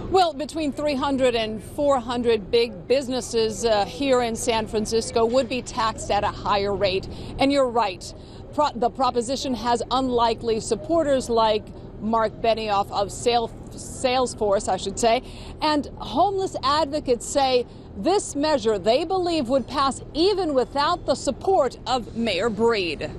Well, between 300 and 400 big businesses here in San Francisco would be taxed at a higher rate. And you're right. The proposition has unlikely supporters like Mark Benioff of Salesforce, I should say. And homeless advocates say this measure they believe would pass even without the support of Mayor Breed.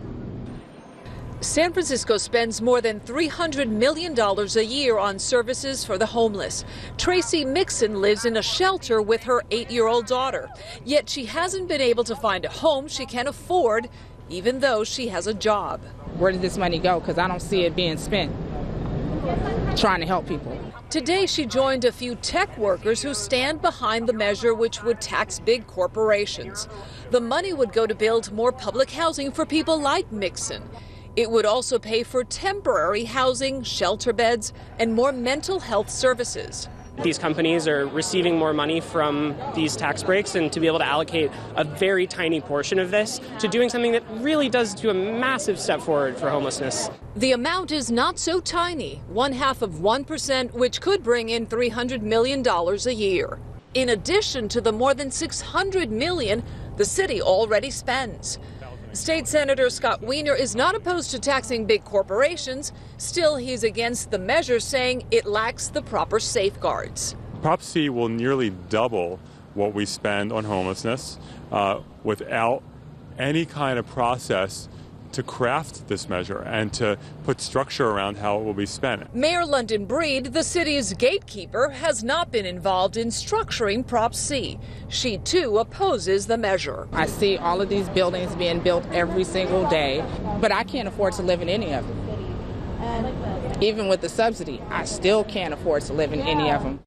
San Francisco spends more than $300 million a year on services for the homeless. Tracy Mixon lives in a shelter with her 8-year-old daughter. Yet she hasn't been able to find a home she can afford, even though she has a job. Where did this money go? Because I don't see it being spent trying to help people. Today she joined a few tech workers who stand behind the measure which would tax big corporations. The money would go to build more public housing for people like Mixon. It would also pay for temporary housing, shelter beds, and more mental health services. These companies are receiving more money from these tax breaks, and to be able to allocate a very tiny portion of this to doing something that really does do a massive step forward for homelessness. The amount is not so tiny, 0.5%, which could bring in $300 million a year. In addition to the more than $600 million the city already spends. State Senator Scott Wiener is not opposed to taxing big corporations. Still, he's against the measure, saying it lacks the proper safeguards. Prop C will nearly double what we spend on homelessness without any kind of process to craft this measure and to put structure around how it will be spent. Mayor London Breed, the city's gatekeeper, has not been involved in structuring Prop C. She, too, opposes the measure. I see all of these buildings being built every single day, but I can't afford to live in any of them. Even with the subsidy, I still can't afford to live in any of them.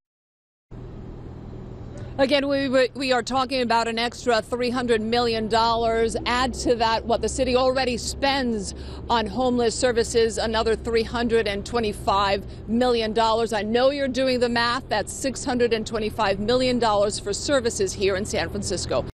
Again, we are talking about an extra $300 million. Add to that what the city already spends on homeless services, another $325 million. I know you're doing the math. That's $625 million for services here in San Francisco.